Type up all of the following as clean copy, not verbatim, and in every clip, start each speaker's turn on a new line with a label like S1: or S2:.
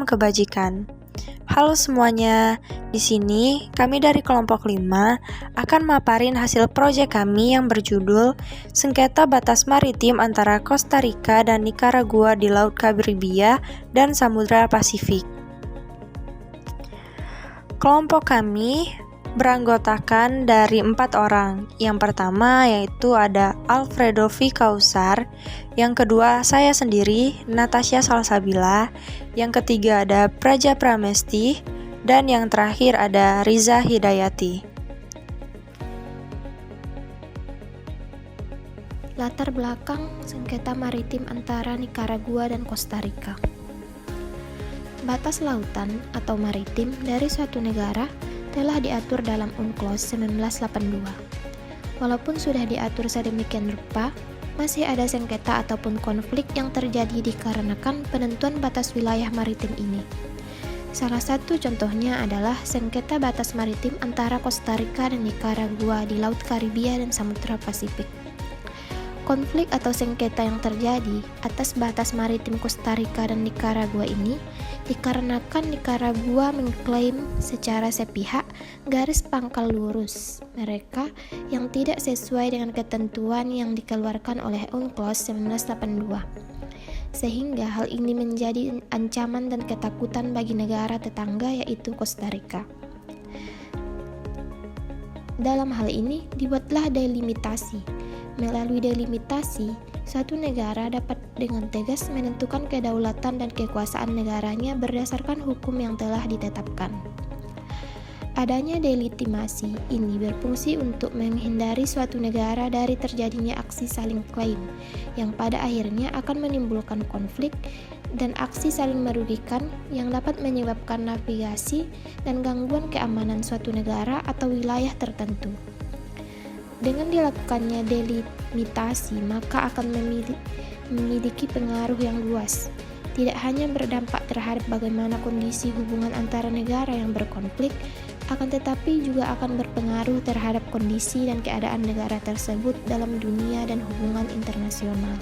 S1: kebajikan. Halo semuanya, di sini kami dari kelompok 5 akan maparin hasil proyek kami yang berjudul Sengketa Batas Maritim antara Costa Rica dan Nicaragua di Laut Karibia dan Samudra Pasifik. Kelompok kami beranggotakan dari 4 orang. Yang pertama yaitu ada Alfredo V. Kausar, yang kedua saya sendiri, Natasha Salsabila, yang ketiga ada Praja Pramesti, dan yang terakhir ada Riza Hidayati.
S2: Latar belakang sengketa maritim antara Nicaragua dan Costa Rica. Batas lautan atau maritim dari suatu negara telah diatur dalam UNCLOS 1982. Walaupun sudah diatur sedemikian rupa, masih ada sengketa ataupun konflik yang terjadi dikarenakan penentuan batas wilayah maritim ini. Salah satu contohnya adalah sengketa batas maritim antara Costa Rica dan Nicaragua di Laut Karibia dan Samudra Pasifik. Konflik atau sengketa yang terjadi atas batas maritim Costa Rica dan Nicaragua ini dikarenakan Nicaragua mengklaim secara sepihak garis pangkal lurus mereka yang tidak sesuai dengan ketentuan yang dikeluarkan oleh UNCLOS 1982. Sehingga hal ini menjadi ancaman dan ketakutan bagi negara tetangga yaitu Costa Rica. Dalam hal ini dibuatlah delimitasi. Melalui delimitasi, suatu negara dapat dengan tegas menentukan kedaulatan dan kekuasaan negaranya berdasarkan hukum yang telah ditetapkan. Adanya delegitimasi ini berfungsi untuk menghindari suatu negara dari terjadinya aksi saling klaim, yang pada akhirnya akan menimbulkan konflik dan aksi saling merugikan yang dapat menyebabkan navigasi dan gangguan keamanan suatu negara atau wilayah tertentu. Dengan dilakukannya delimitasi, maka akan memiliki pengaruh yang luas. Tidak hanya berdampak terhadap bagaimana kondisi hubungan antara negara yang berkonflik, akan tetapi juga akan berpengaruh terhadap kondisi dan keadaan negara tersebut dalam dunia dan hubungan internasional.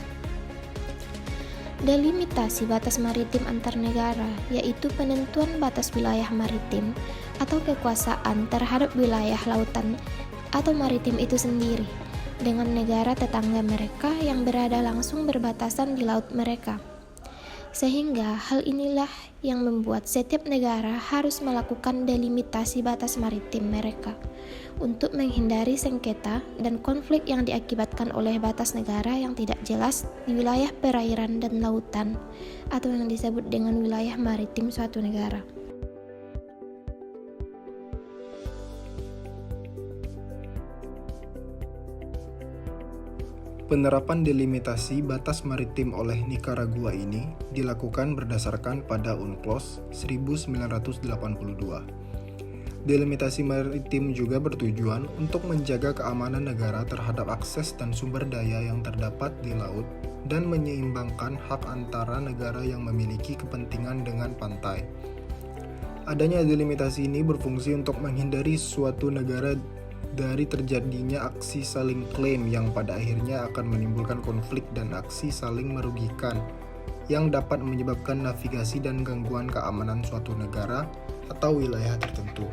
S2: Delimitasi batas maritim antar negara, yaitu penentuan batas wilayah maritim atau kekuasaan terhadap wilayah lautan atau maritim itu sendiri dengan negara tetangga mereka yang berada langsung berbatasan di laut mereka. Sehingga hal inilah yang membuat setiap negara harus melakukan delimitasi batas maritim mereka untuk menghindari sengketa dan konflik yang diakibatkan oleh batas negara yang tidak jelas di wilayah perairan dan lautan atau yang disebut dengan wilayah maritim suatu negara.
S3: Penerapan delimitasi batas maritim oleh Nicaragua ini dilakukan berdasarkan pada UNCLOS 1982. Delimitasi maritim juga bertujuan untuk menjaga keamanan negara terhadap akses dan sumber daya yang terdapat di laut dan menyeimbangkan hak antara negara yang memiliki kepentingan dengan pantai. Adanya delimitasi ini berfungsi untuk menghindari suatu negara dari terjadinya aksi saling klaim yang pada akhirnya akan menimbulkan konflik dan aksi saling merugikan yang dapat menyebabkan navigasi dan gangguan keamanan suatu negara atau wilayah tertentu.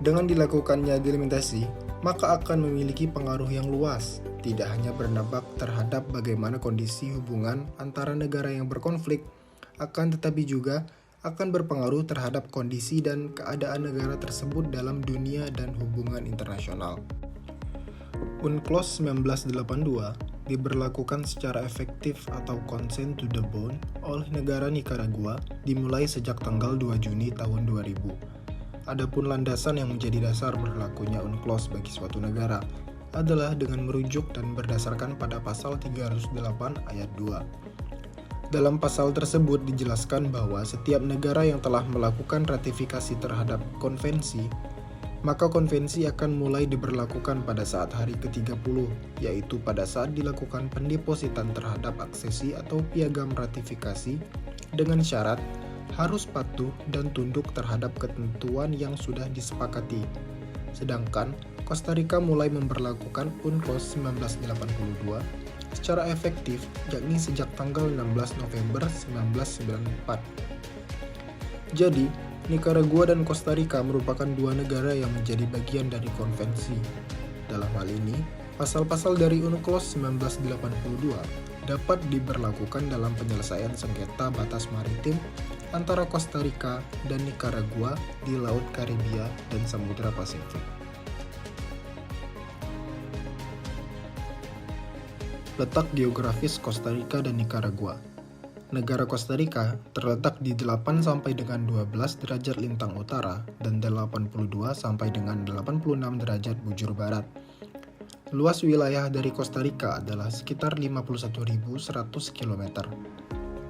S3: Dengan dilakukannya delimitasi, maka akan memiliki pengaruh yang luas, tidak hanya berdampak terhadap bagaimana kondisi hubungan antara negara yang berkonflik, akan tetapi juga akan berpengaruh terhadap kondisi dan keadaan negara tersebut dalam dunia dan hubungan internasional. UNCLOS 1982 diberlakukan secara efektif atau consent to the bone oleh negara Nicaragua dimulai sejak tanggal 2 Juni tahun 2000. Adapun landasan yang menjadi dasar berlakunya UNCLOS bagi suatu negara adalah dengan merujuk dan berdasarkan pada pasal 308 ayat 2. Dalam pasal tersebut dijelaskan bahwa setiap negara yang telah melakukan ratifikasi terhadap konvensi, maka konvensi akan mulai diberlakukan pada saat hari ke-30, yaitu pada saat dilakukan pendepositan terhadap aksesi atau piagam ratifikasi dengan syarat harus patuh dan tunduk terhadap ketentuan yang sudah disepakati. Sedangkan Costa Rica mulai memberlakukan UNCLOS 1982 secara efektif yakni sejak tanggal 16 November 1994. Jadi, Nicaragua dan Costa Rica merupakan dua negara yang menjadi bagian dari konvensi. Dalam hal ini, pasal-pasal dari UNCLOS 1982 dapat diberlakukan dalam penyelesaian sengketa batas maritim antara Costa Rica dan Nicaragua di Laut Karibia dan Samudra Pasifik. Letak geografis Costa Rica dan Nicaragua. Negara Costa Rica terletak di 8 sampai dengan 12 derajat lintang utara dan 82 sampai dengan 86 derajat bujur barat. Luas wilayah dari Costa Rica adalah sekitar 51.100 km.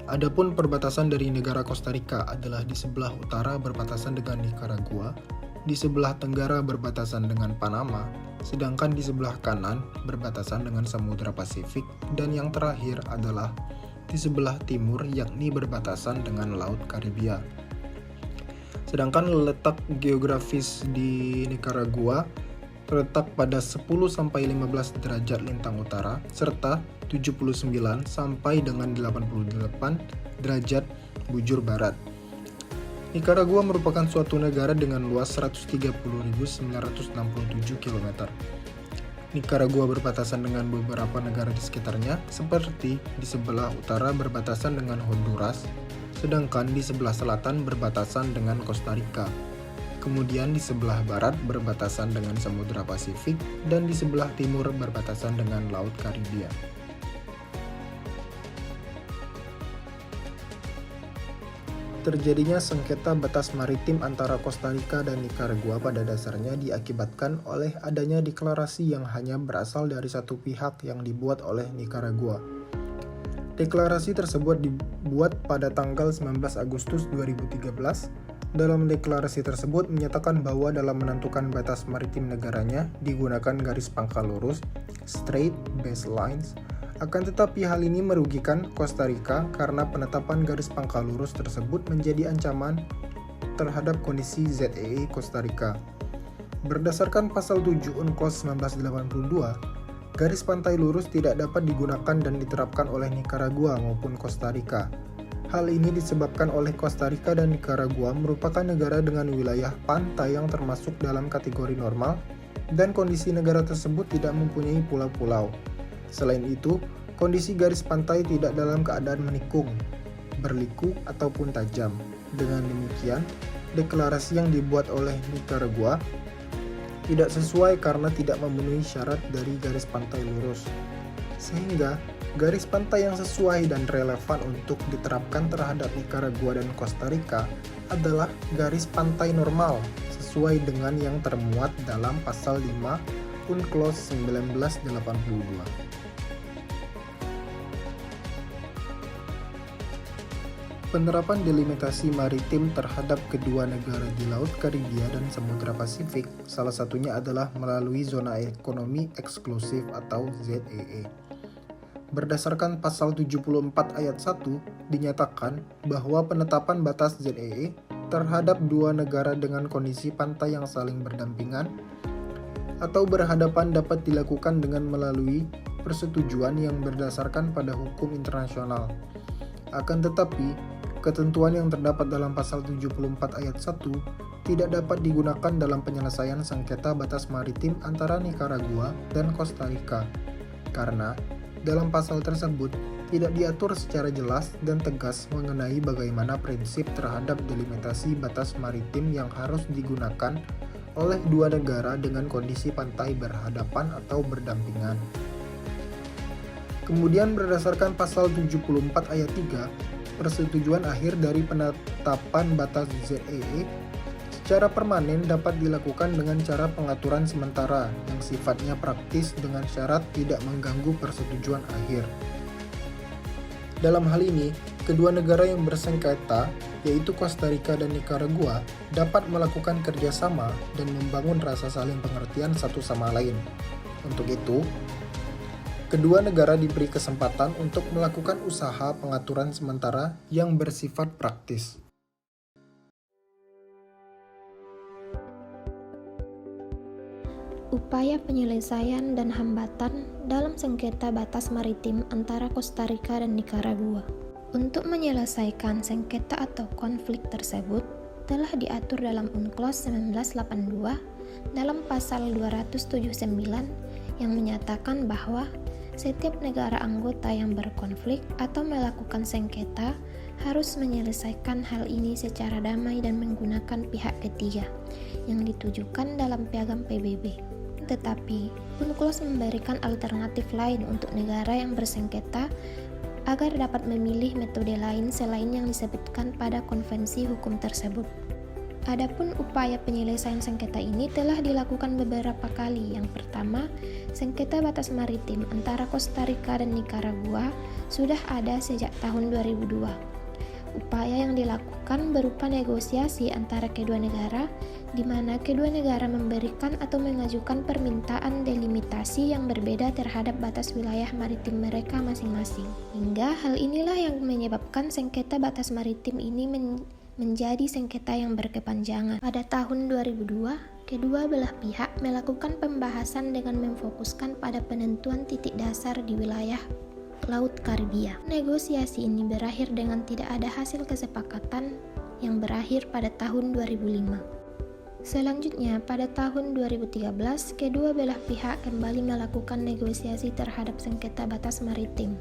S3: Adapun perbatasan dari negara Costa Rica adalah di sebelah utara berbatasan dengan Nicaragua, di sebelah tenggara berbatasan dengan Panama, sedangkan di sebelah kanan berbatasan dengan Samudra Pasifik, dan yang terakhir adalah di sebelah timur yakni berbatasan dengan Laut Karibia. Sedangkan letak geografis di Nicaragua terletak pada 10-15 derajat lintang utara serta 79 sampai dengan 88 derajat bujur barat. Nicaragua merupakan suatu negara dengan luas 130.967 km. Nicaragua berbatasan dengan beberapa negara di sekitarnya, seperti di sebelah utara berbatasan dengan Honduras, sedangkan di sebelah selatan berbatasan dengan Costa Rica. Kemudian di sebelah barat berbatasan dengan Samudra Pasifik, dan di sebelah timur berbatasan dengan Laut Karibia. Terjadinya sengketa batas maritim antara Costa Rica dan Nicaragua pada dasarnya diakibatkan oleh adanya deklarasi yang hanya berasal dari satu pihak yang dibuat oleh Nicaragua. Deklarasi tersebut dibuat pada tanggal 19 Agustus 2013. Dalam deklarasi tersebut menyatakan bahwa dalam menentukan batas maritim negaranya digunakan garis pangkal lurus, straight baselines. Akan tetapi hal ini merugikan Costa Rica karena penetapan garis pangkal lurus tersebut menjadi ancaman terhadap kondisi ZEE Costa Rica. Berdasarkan pasal 7 UNCLOS 1982, garis pantai lurus tidak dapat digunakan dan diterapkan oleh Nicaragua maupun Costa Rica. Hal ini disebabkan oleh Costa Rica dan Nicaragua merupakan negara dengan wilayah pantai yang termasuk dalam kategori normal dan kondisi negara tersebut tidak mempunyai pulau-pulau. Selain itu, kondisi garis pantai tidak dalam keadaan menikung, berliku, ataupun tajam. Dengan demikian, deklarasi yang dibuat oleh Nicaragua tidak sesuai karena tidak memenuhi syarat dari garis pantai lurus. Sehingga, garis pantai yang sesuai dan relevan untuk diterapkan terhadap Nicaragua dan Costa Rica adalah garis pantai normal sesuai dengan yang termuat dalam pasal 5 UNCLOS 1982. Penerapan delimitasi maritim terhadap kedua negara di Laut Karibia dan Samudra Pasifik salah satunya adalah melalui Zona Ekonomi Eksklusif atau ZEE. Berdasarkan pasal 74 ayat 1 dinyatakan bahwa penetapan batas ZEE terhadap dua negara dengan kondisi pantai yang saling berdampingan atau berhadapan dapat dilakukan dengan melalui persetujuan yang berdasarkan pada hukum internasional. Akan tetapi, ketentuan yang terdapat dalam pasal 74 ayat 1 tidak dapat digunakan dalam penyelesaian sengketa batas maritim antara Nicaragua dan Costa Rica, karena dalam pasal tersebut tidak diatur secara jelas dan tegas mengenai bagaimana prinsip terhadap delimitasi batas maritim yang harus digunakan oleh dua negara dengan kondisi pantai berhadapan atau berdampingan. Kemudian berdasarkan pasal 74 ayat 3, persetujuan akhir dari penetapan batas ZEE secara permanen dapat dilakukan dengan cara pengaturan sementara yang sifatnya praktis dengan syarat tidak mengganggu persetujuan akhir. Dalam hal ini, kedua negara yang bersengketa, yaitu Costa Rica dan Nicaragua, dapat melakukan kerjasama dan membangun rasa saling pengertian satu sama lain. Untuk itu, kedua negara diberi kesempatan untuk melakukan usaha pengaturan sementara yang bersifat praktis.
S2: Upaya penyelesaian dan hambatan dalam sengketa batas maritim antara Costa Rica dan Nicaragua. Untuk menyelesaikan sengketa atau konflik tersebut telah diatur dalam UNCLOS 1982 dalam pasal 279 yang menyatakan bahwa setiap negara anggota yang berkonflik atau melakukan sengketa harus menyelesaikan hal ini secara damai dan menggunakan pihak ketiga yang ditujukan dalam piagam PBB. Tetapi, UNCLOS memberikan alternatif lain untuk negara yang bersengketa agar dapat memilih metode lain selain yang disebutkan pada konvensi hukum tersebut. Adapun upaya penyelesaian sengketa ini telah dilakukan beberapa kali. Yang pertama, sengketa batas maritim antara Costa Rica dan Nicaragua sudah ada sejak tahun 2002. Upaya yang dilakukan berupa negosiasi antara kedua negara, di mana kedua negara memberikan atau mengajukan permintaan delimitasi yang berbeda terhadap batas wilayah maritim mereka masing-masing. Hingga hal inilah yang menyebabkan sengketa batas maritim ini menjadi sengketa yang berkepanjangan. Pada tahun 2002, kedua belah pihak melakukan pembahasan dengan memfokuskan pada penentuan titik dasar di wilayah Laut Karibia. Negosiasi ini berakhir dengan tidak ada hasil kesepakatan yang berakhir pada tahun 2005. Selanjutnya, pada tahun 2013, kedua belah pihak kembali melakukan negosiasi terhadap sengketa batas maritim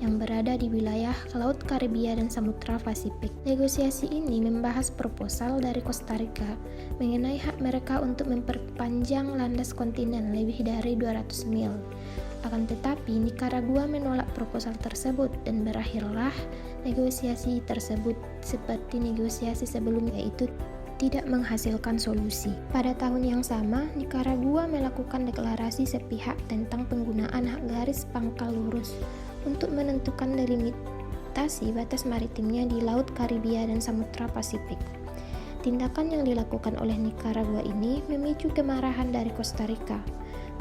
S2: yang berada di wilayah Laut Karibia dan Samudra Pasifik. Negosiasi ini membahas proposal dari Costa Rica mengenai hak mereka untuk memperpanjang landas kontinen lebih dari 200 mil. Akan tetapi, Nicaragua menolak proposal tersebut dan berakhirlah negosiasi tersebut seperti negosiasi sebelumnya, yaitu tidak menghasilkan solusi. Pada tahun yang sama, Nicaragua melakukan deklarasi sepihak tentang penggunaan hak garis pangkal lurus untuk menentukan delimitasi batas maritimnya di Laut Karibia dan Samudra Pasifik. Tindakan yang dilakukan oleh Nicaragua ini memicu kemarahan dari Costa Rica,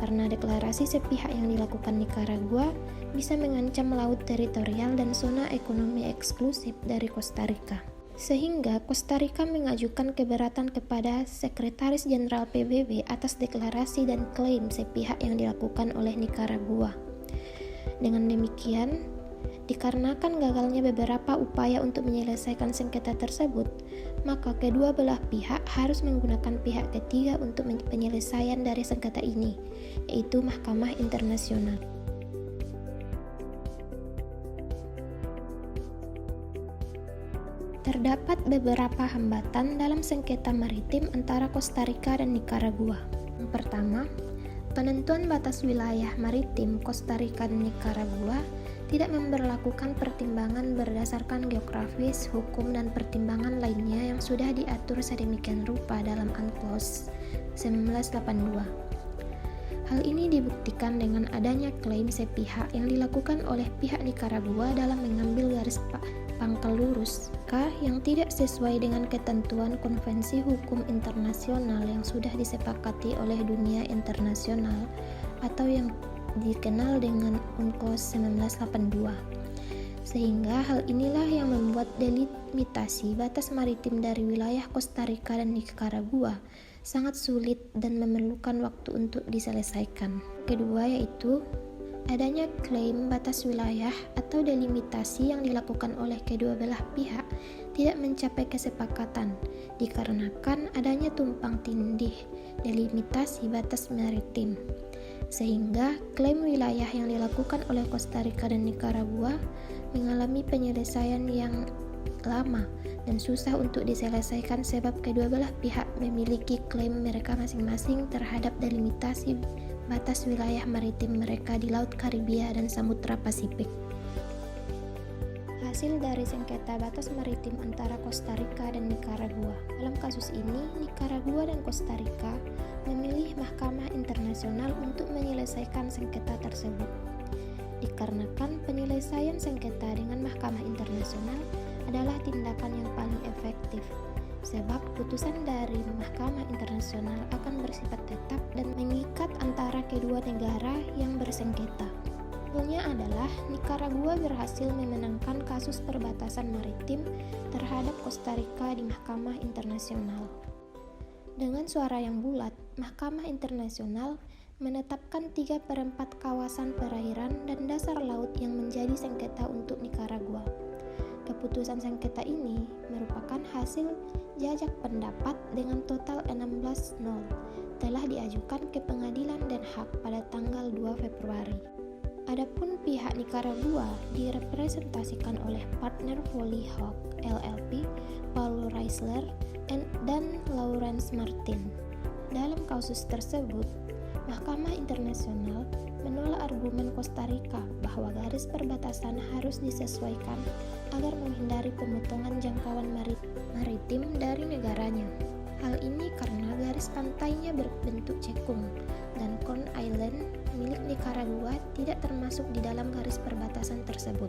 S2: karena deklarasi sepihak yang dilakukan Nicaragua bisa mengancam laut teritorial dan zona ekonomi eksklusif dari Costa Rica. Sehingga Costa Rica mengajukan keberatan kepada Sekretaris Jenderal PBB atas deklarasi dan klaim sepihak yang dilakukan oleh Nicaragua. Dengan demikian, dikarenakan gagalnya beberapa upaya untuk menyelesaikan sengketa tersebut, maka kedua belah pihak harus menggunakan pihak ketiga untuk penyelesaian dari sengketa ini, yaitu Mahkamah Internasional. Terdapat beberapa hambatan dalam sengketa maritim antara Costa Rica dan Nicaragua. Yang pertama, penentuan batas wilayah maritim Costa Rica dan Nicaragua tidak memberlakukan pertimbangan berdasarkan geografis, hukum, dan pertimbangan lainnya yang sudah diatur sedemikian rupa dalam UNCLOS 1982. Hal ini dibuktikan dengan adanya klaim sepihak yang dilakukan oleh pihak Nicaragua dalam mengambil garis pangkal lurus yang tidak sesuai dengan ketentuan konvensi hukum internasional yang sudah disepakati oleh dunia internasional atau yang dikenal dengan UNCLOS 1982. Sehingga hal inilah yang membuat delimitasi batas maritim dari wilayah Costa Rica dan Nicaragua sangat sulit dan memerlukan waktu untuk diselesaikan. Kedua yaitu adanya klaim batas wilayah atau delimitasi yang dilakukan oleh kedua belah pihak tidak mencapai kesepakatan dikarenakan adanya tumpang tindih delimitasi batas maritim, sehingga klaim wilayah yang dilakukan oleh Costa Rica dan Nicaragua mengalami penyelesaian yang lama dan susah untuk diselesaikan sebab kedua belah pihak memiliki klaim mereka masing-masing terhadap delimitasi batas wilayah maritim mereka di Laut Karibia dan Samudra Pasifik. Hasil dari sengketa batas maritim antara Costa Rica dan Nicaragua. Dalam kasus ini, Nicaragua dan Costa Rica memilih Mahkamah Internasional untuk menyelesaikan sengketa tersebut. Dikarenakan penyelesaian sengketa dengan Mahkamah Internasional adalah tindakan yang paling efektif, sebab putusan dari Mahkamah Internasional akan bersifat tetap dan mengikat antara kedua negara yang bersengketa. Hasilnya adalah Nicaragua berhasil memenangkan kasus perbatasan maritim terhadap Costa Rica di Mahkamah Internasional. Dengan suara yang bulat, Mahkamah Internasional menetapkan 3/4 kawasan perairan dan dasar laut yang menjadi sengketa untuk Nicaragua. keputusan sengketa ini merupakan hasil jajak pendapat dengan total 16-0 telah diajukan ke Pengadilan Den Haag pada tanggal 2 Februari. Adapun pihak Nicaragua direpresentasikan oleh partner Foley Hawk LLP, Paulo Reisler, dan Lawrence Martin. Dalam kasus tersebut, Mahkamah Internasional menolak argumen Costa Rica bahwa garis perbatasan harus disesuaikan agar menghindari pemotongan jangkauan maritim dari negaranya. Hal ini karena garis pantainya berbentuk cekung dan Corn Island milik Nicaragua tidak termasuk di dalam garis perbatasan tersebut.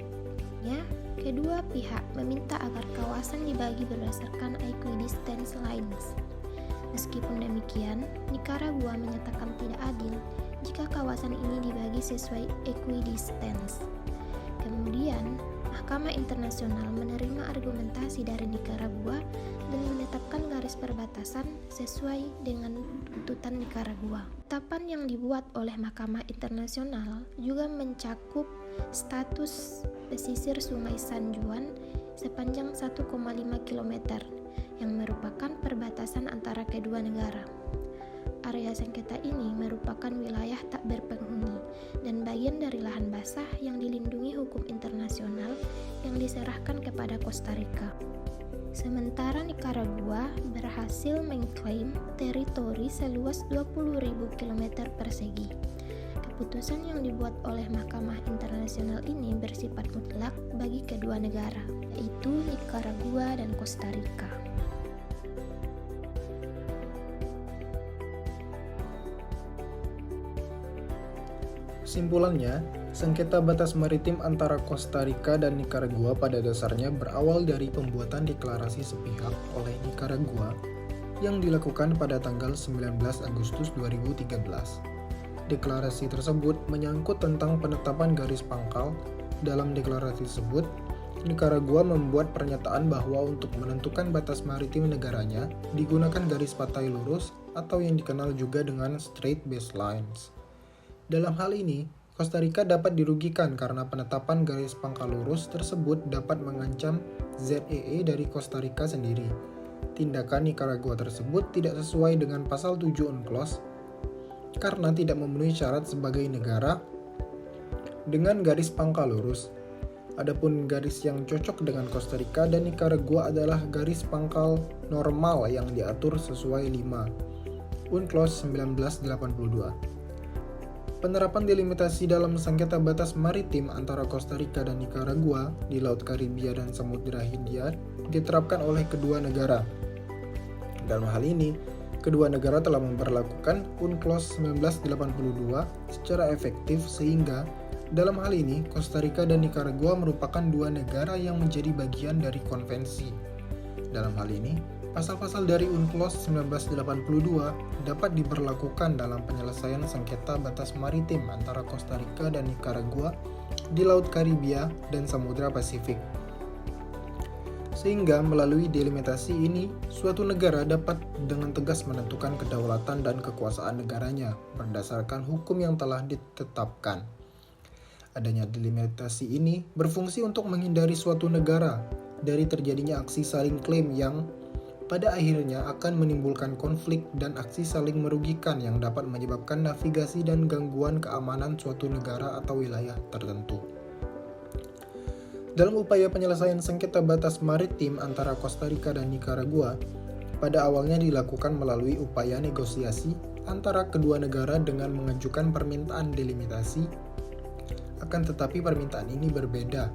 S2: Kedua pihak meminta agar kawasan dibagi berdasarkan equidistance lines. Meskipun demikian, Nicaragua menyatakan tidak adil jika kawasan ini dibagi sesuai equidistance. Kemudian, Mahkamah Internasional menerima argumentasi dari Nicaragua dan menetapkan garis perbatasan sesuai dengan tuntutan Nicaragua. Penetapan yang dibuat oleh Mahkamah Internasional juga mencakup status pesisir Sungai San Juan sepanjang 1,5 km yang merupakan perbatasan antara kedua negara. Area sengketa ini merupakan wilayah tak berpenghuni dan bagian dari lahan basah yang dilindungi hukum internasional yang diserahkan kepada Costa Rica. Sementara Nicaragua berhasil mengklaim teritori seluas 20.000 km persegi. Keputusan yang dibuat oleh Mahkamah Internasional ini bersifat mutlak bagi kedua negara, yaitu Nicaragua dan Costa Rica.
S3: Kesimpulannya, sengketa batas maritim antara Costa Rica dan Nicaragua pada dasarnya berawal dari pembuatan deklarasi sepihak oleh Nicaragua yang dilakukan pada tanggal 19 Agustus 2013. Deklarasi tersebut menyangkut tentang penetapan garis pangkal. Dalam deklarasi tersebut, Nicaragua membuat pernyataan bahwa untuk menentukan batas maritim negaranya digunakan garis pantai lurus atau yang dikenal juga dengan straight baselines. Dalam hal ini, Costa Rica dapat dirugikan karena penetapan garis pangkal lurus tersebut dapat mengancam ZEE dari Costa Rica sendiri. Tindakan Nicaragua tersebut tidak sesuai dengan pasal 7 UNCLOS karena tidak memenuhi syarat sebagai negara dengan garis pangkal lurus. Adapun garis yang cocok dengan Costa Rica dan Nicaragua adalah garis pangkal normal yang diatur sesuai 5 UNCLOS 1982. Penerapan delimitasi dalam sengketa batas maritim antara Costa Rica dan Nicaragua di Laut Karibia dan Samudra Hindia diterapkan oleh kedua negara. Dalam hal ini, kedua negara telah memperlakukan UNCLOS 1982 secara efektif sehingga dalam hal ini Costa Rica dan Nicaragua merupakan dua negara yang menjadi bagian dari konvensi. Dalam hal ini, pasal-pasal dari UNCLOS 1982 dapat diberlakukan dalam penyelesaian sengketa batas maritim antara Costa Rica dan Nicaragua di Laut Karibia dan Samudra Pasifik. Sehingga melalui delimitasi ini, suatu negara dapat dengan tegas menentukan kedaulatan dan kekuasaan negaranya berdasarkan hukum yang telah ditetapkan. Adanya delimitasi ini berfungsi untuk menghindari suatu negara dari terjadinya aksi saling klaim yang pada akhirnya akan menimbulkan konflik dan aksi saling merugikan yang dapat menyebabkan navigasi dan gangguan keamanan suatu negara atau wilayah tertentu. Dalam upaya penyelesaian sengketa batas maritim antara Costa Rica dan Nicaragua, pada awalnya dilakukan melalui upaya negosiasi antara kedua negara dengan mengajukan permintaan delimitasi. Akan tetapi permintaan ini berbeda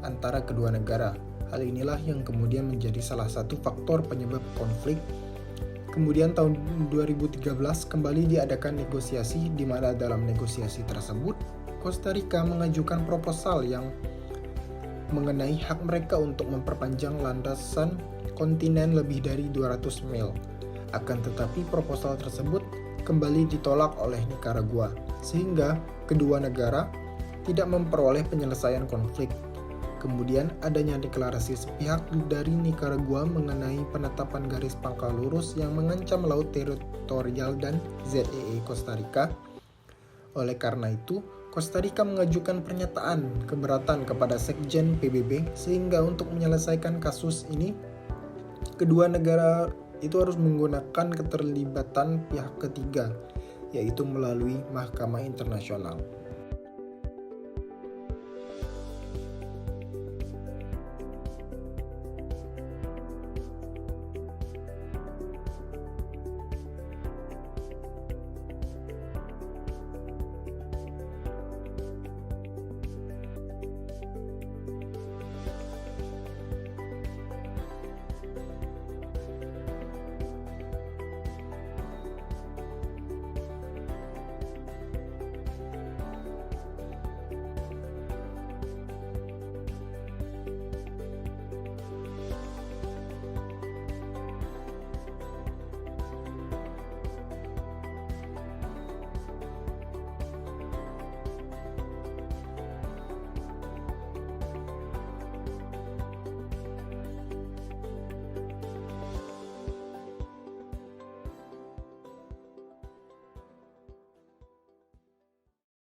S3: antara kedua negara. Hal inilah yang kemudian menjadi salah satu faktor penyebab konflik. Kemudian tahun 2013 kembali diadakan negosiasi di mana dalam negosiasi tersebut Costa Rica mengajukan proposal yang mengenai hak mereka untuk memperpanjang landasan kontinen lebih dari 200 mil. Akan tetapi proposal tersebut kembali ditolak oleh Nicaragua sehingga kedua negara tidak memperoleh penyelesaian konflik. Kemudian adanya deklarasi sepihak dari Nicaragua mengenai penetapan garis pangkal lurus yang mengancam laut teritorial dan ZEE Costa Rica. Oleh karena itu, Kosta Rika mengajukan pernyataan keberatan kepada Sekjen PBB sehingga untuk menyelesaikan kasus ini, kedua negara itu harus menggunakan keterlibatan pihak ketiga, yaitu melalui Mahkamah Internasional.